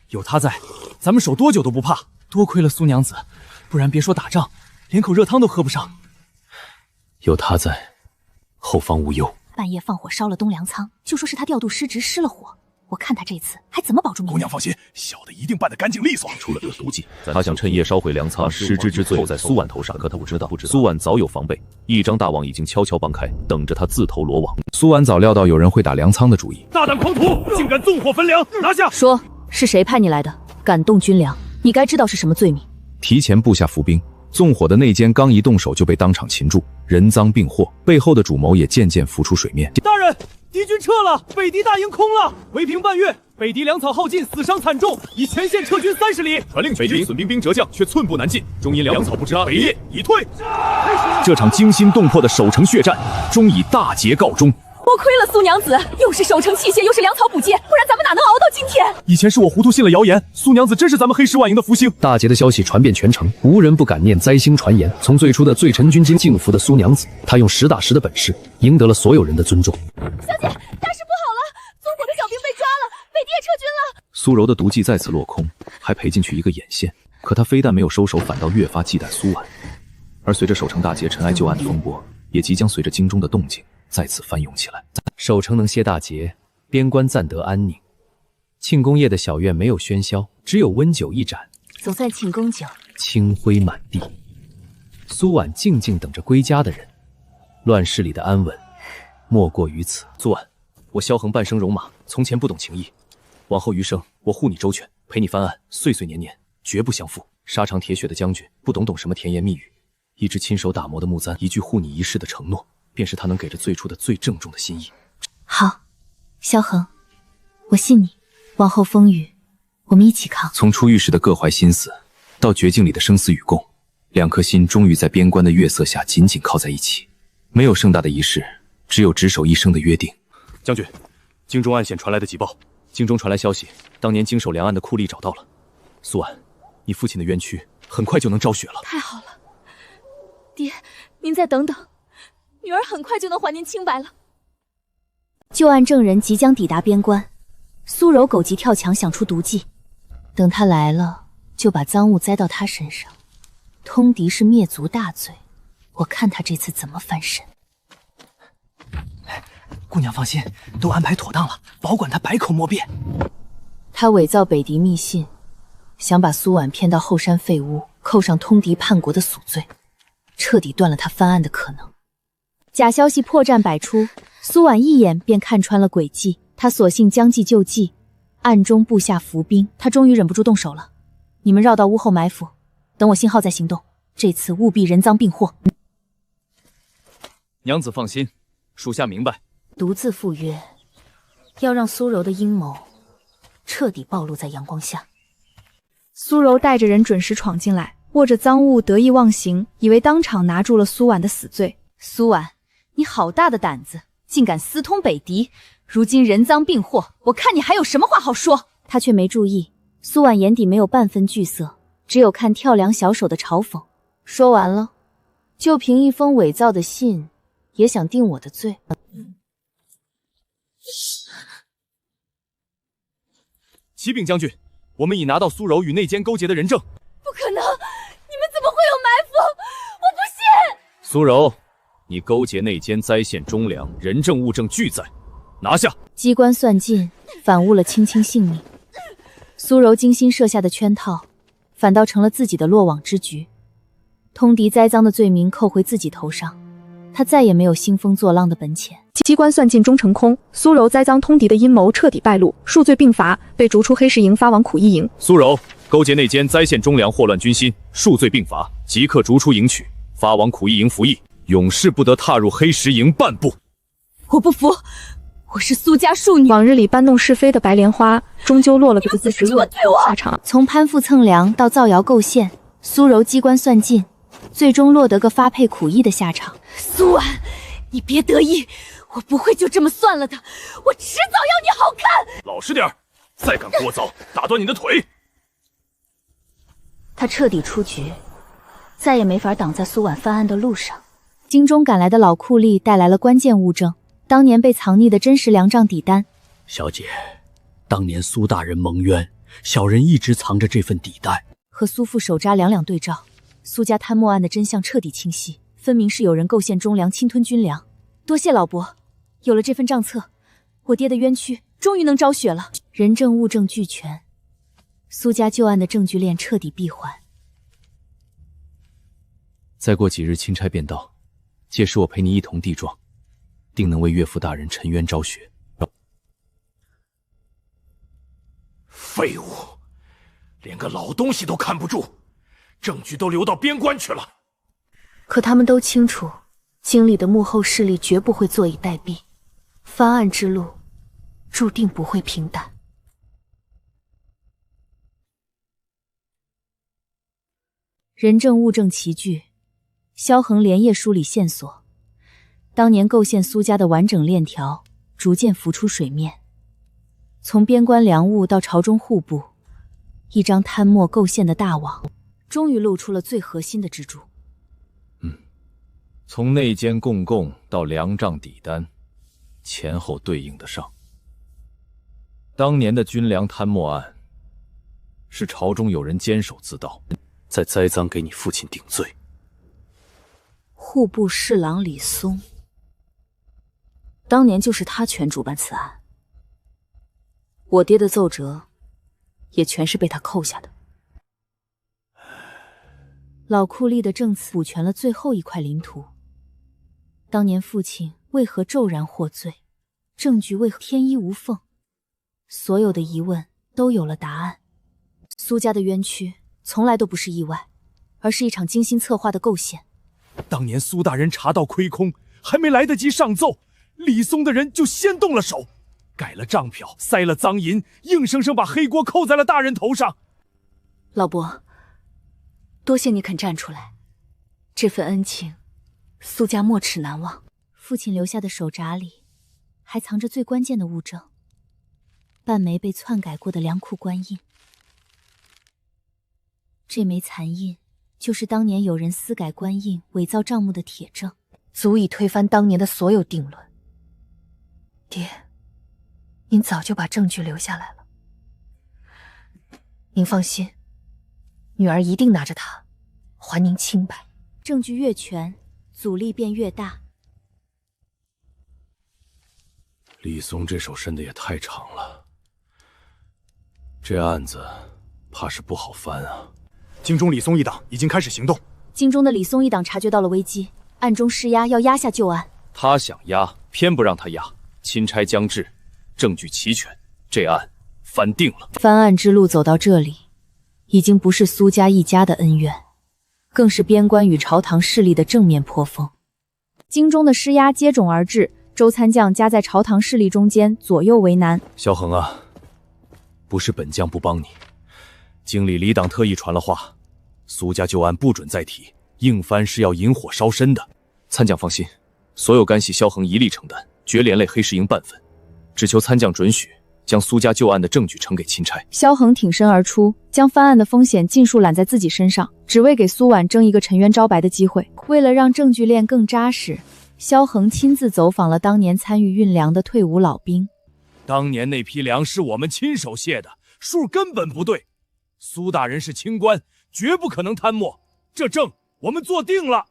有她在，咱们守多久都不怕。多亏了苏娘子，不然别说打仗，连口热汤都喝不上。有他在，后方无忧。半夜放火烧了东粮仓，就说是他调度失职失了火。我看他这次还怎么保住命？姑娘放心，小的一定办得干净利索。出了这毒计，他想趁夜烧毁粮仓，失之之罪在苏婉头上。可他不知道，苏婉早有防备，一张大网已经悄悄绑开，等着他自投罗网。苏婉早料到有人会打粮仓的主意，大胆狂徒，竟敢纵火焚粮，拿下！说是谁派你来的？敢动军粮，你该知道是什么罪名。提前布下伏兵，纵火的内奸刚一动手就被当场擒住，人赃并获，背后的主谋也渐渐浮出水面。大人，敌军撤了，北狄大营空了。为平半月，北狄粮草耗尽，死伤惨重，已全线撤军30里。传令北军损兵兵折将，却寸步难进，终因粮草不支，北夜已退。这场惊心动魄的守城血战终以大捷告终。多亏了苏娘子，又是守城器械，又是粮草补件，不然咱们哪能熬到今天？以前是我糊涂信了谣言，苏娘子真是咱们黑石万营的福星。大捷的消息传遍全城，无人不感念灾星传言。从最初的罪臣军心敬服的苏娘子，她用实打实的本事赢得了所有人的尊重。小姐，大事不好了，纵火的小兵被抓了，北狄也撤军了。苏柔的毒计再次落空，还赔进去一个眼线。可他非但没有收手，反倒越发忌惮苏婉。而随着守城大捷、尘埃旧案的风波，也即将随着京中的动静再次翻涌起来。守城能歇大捷，边关暂得安宁。庆功夜的小院没有喧嚣，只有温酒一盏，总算庆功酒，清辉满地。苏婉静静等着归家的人，乱世里的安稳，莫过于此。苏婉，我萧恒半生戎马，从前不懂情义，往后余生我护你周全，陪你翻案，岁岁年年绝不相负。沙场铁血的将军，不懂什么甜言蜜语，一只亲手打磨的木簪，一句护你一世的承诺，便是他能给着最初的最郑重的心意。好，萧恒，我信你。往后风雨，我们一起扛。从出狱时的各怀心思，到绝境里的生死与共，两颗心终于在边关的月色下紧紧靠在一起。没有盛大的仪式，只有执守一生的约定。将军，京中暗线传来的急报，京中传来消息，当年经守两岸的酷吏找到了。苏婉，你父亲的冤屈很快就能昭雪了。太好了，爹，您再等等，女儿很快就能还您清白了。旧案证人即将抵达边关，苏柔狗急跳墙想出毒计，等他来了，就把赃物栽到他身上。通敌是灭族大罪，我看他这次怎么翻身。姑娘放心，都安排妥当了，保管他百口莫辩。他伪造北狄密信，想把苏婉骗到后山废屋，扣上通敌叛国的宿罪，彻底断了他翻案的可能。假消息破绽百出，苏婉一眼便看穿了诡计，他索性将计就计，暗中布下伏兵。他终于忍不住动手了，你们绕到屋后埋伏，等我信号再行动。这次务必人赃并获。娘子放心，属下明白。独自赴约，要让苏柔的阴谋彻底暴露在阳光下。苏柔带着人准时闯进来，握着赃物得意忘形，以为当场拿住了苏婉的死罪。苏婉，你好大的胆子，竟敢私通北狄！如今人赃并获，我看你还有什么话好说？他却没注意，苏婉眼底没有半分惧色，只有看跳梁小手的嘲讽。说完了，就凭一封伪造的信，也想定我的罪？启禀将军，我们已拿到苏柔与内奸勾结的人证。不可能！你们怎么会有埋伏？我不信！苏柔，你勾结内奸，栽陷忠良，人证物证俱在，拿下！机关算尽，反误了青青性命。苏柔精心设下的圈套，反倒成了自己的落网之局。通敌栽赃的罪名扣回自己头上，他再也没有兴风作浪的本钱。机关算尽终成空，苏柔栽赃通敌的阴谋彻底败露，数罪并罚，被逐出黑石营，发往苦役营。苏柔勾结内奸，栽陷忠良，祸乱军心，数罪并罚，即刻逐出营取，发往苦役营服役，永世不得踏入黑石营半步。我不服！我是苏家庶女，往日里搬弄是非的白莲花，终究落了个自食恶果下场。从攀附蹭粮到造谣构陷，苏柔机关算尽，最终落得个发配苦役的下场。苏婉，你别得意，我不会就这么算了的，我迟早要你好看！老实点，再敢聒噪，打断你的腿！他彻底出局，再也没法挡在苏婉犯案的路上。京中赶来的老酷吏带来了关键物证。当年被藏匿的真实粮账底单。小姐，当年苏大人蒙冤，小人一直藏着这份底单。和苏父手札两对照，苏家贪墨案的真相彻底清晰，分明是有人构陷忠良，侵吞军粮。多谢老伯，有了这份账册，我爹的冤屈终于能昭雪了。人证物证俱全，苏家旧案的证据链彻底闭环。再过几日钦差便到，届时我陪你一同递状，定能为岳父大人沉冤昭雪。废物，连个老东西都看不住，证据都流到边关去了。可他们都清楚，经理的幕后势力绝不会坐以待毙，翻案之路注定不会平淡。人证物证齐聚，萧恒连夜梳理线索。当年构陷苏家的完整链条逐渐浮出水面，从边关粮务到朝中户部，一张贪墨构陷的大网，终于露出了最核心的支柱。从内奸共供到粮账底单，前后对应得上。当年的军粮贪墨案，是朝中有人监守自盗，再栽赃给你父亲顶罪。户部侍郎李松，当年就是他全主办此案，我爹的奏折也全是被他扣下的。老酷吏的证词补全了最后一块领土。当年父亲为何骤然获罪，证据为何天衣无缝，所有的疑问都有了答案。苏家的冤屈从来都不是意外，而是一场精心策划的构陷。当年苏大人查到亏空，还没来得及上奏，李松的人就先动了手，改了账票，塞了赃银，硬生生把黑锅扣在了大人头上。老伯，多谢你肯站出来，这份恩情苏家没齿难忘。父亲留下的手札里还藏着最关键的物证，半枚被篡改过的粮库官印。这枚残印就是当年有人私改官印伪造账目的铁证，足以推翻当年的所有定论。爹，您早就把证据留下来了，您放心，女儿一定拿着它还您清白。证据越全，阻力便越大。李松这手伸的也太长了，这案子怕是不好翻啊。京中李松一党已经开始行动。京中的李松一党察觉到了危机，暗中施压要压下旧案。他想压，偏不让他压。钦差将至，证据齐全，这案翻定了。翻案之路走到这里，已经不是苏家一家的恩怨，更是边关与朝堂势力的正面颇锋。京中的施压接踵而至，周参将夹在朝堂势力中间，左右为难。萧恒啊，不是本将不帮你，经理李党特意传了话，苏家旧案不准再提，硬翻是要引火烧身的。参将放心，所有干系萧恒一力承担，绝连累黑石营半分。只求参将准许将苏家旧案的证据呈给钦差。萧恒挺身而出，将翻案的风险尽数揽在自己身上，只为给苏婉争一个沉冤招白的机会。为了让证据链更扎实，萧恒亲自走访了当年参与运粮的退伍老兵。当年那批粮是我们亲手卸的，数根本不对。苏大人是清官，绝不可能贪墨，这证我们做定了。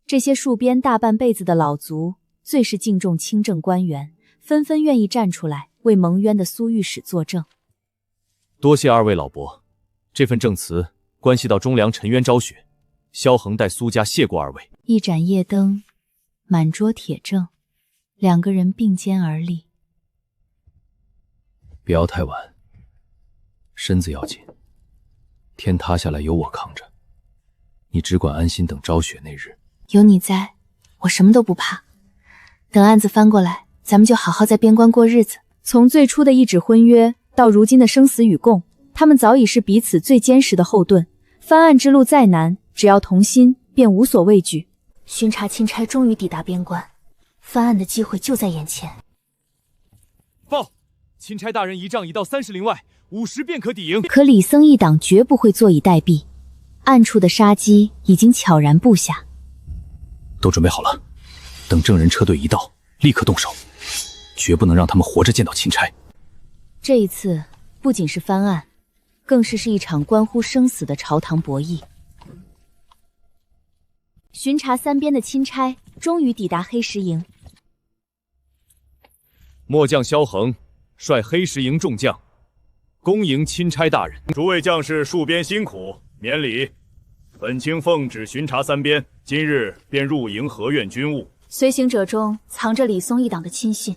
这些戍边大半辈子的老族，最是敬重清正官员，纷纷愿意站出来为蒙冤的苏御史作证。多谢二位老伯，这份证词关系到忠良沉冤昭雪，萧恒代苏家谢过二位。一盏夜灯，满桌铁证，两个人并肩而立。不要太晚，身子要紧，天塌下来由我扛着，你只管安心等昭雪那日。有你在，我什么都不怕。等案子翻过来，咱们就好好在边关过日子。从最初的一纸婚约到如今的生死与共，他们早已是彼此最坚实的后盾。翻案之路再难，只要同心，便无所畏惧。巡查钦差终于抵达边关，翻案的机会就在眼前。报，钦差大人仪仗已到30里外，50便可抵营。可李僧一党绝不会坐以待毙，暗处的杀机已经悄然布下。都准备好了，等证人车队一到，立刻动手，绝不能让他们活着见到钦差。这一次不仅是翻案，更是一场关乎生死的朝堂博弈。巡查三边的钦差终于抵达黑石营。末将萧恒率黑石营众将恭迎钦差大人。诸位将士戍边辛苦，免礼。本卿奉旨巡查三边，今日便入营核阅军务。随行者中藏着李松一党的亲信，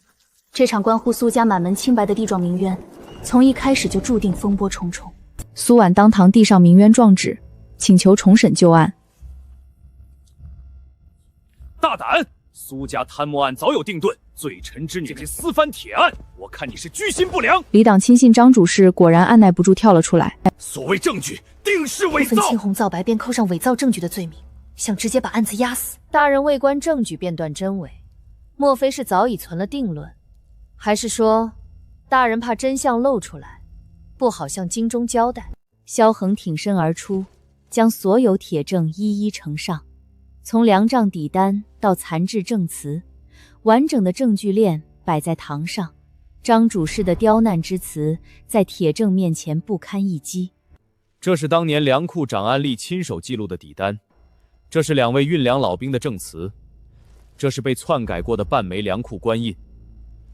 这场关乎苏家满门清白的地状鸣冤，从一开始就注定风波重重。苏婉当堂递上鸣冤状纸，请求重审旧案。大胆！苏家贪墨案早有定论，罪臣之女这私翻铁案，我看你是居心不良。李党亲信张主事果然按耐不住跳了出来。所谓证据，定是伪造。分青红皂白便扣上伪造证据的罪名，想直接把案子压死。大人未观证据便断真伪，莫非是早已存了定论？还是说，大人怕真相露出来，不好向京中交代？萧恒挺身而出，将所有铁证一一呈上。从粮账底单到残制证词，完整的证据链摆在堂上。张主事的刁难之词在铁证面前不堪一击。这是当年粮库长安吏亲手记录的底单，这是2位运粮老兵的证词，这是被篡改过的半枚粮库官印，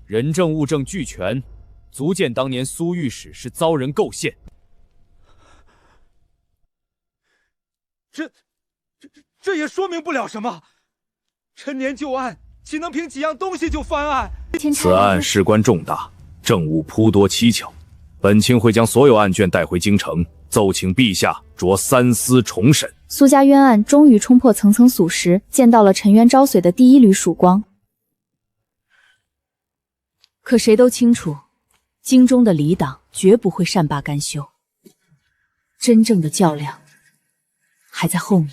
人证物证俱全，足见当年苏御史是遭人构陷。这也说明不了什么。陈年旧案，岂能凭几样东西就翻案？此案事关重大，证物颇多蹊跷，本卿会将所有案卷带回京城，奏请陛下着三思重审。苏家冤案终于冲破层层俗实，见到了沉冤昭雪的第一缕曙光。可谁都清楚，京中的李党绝不会善罢甘休，真正的较量还在后面。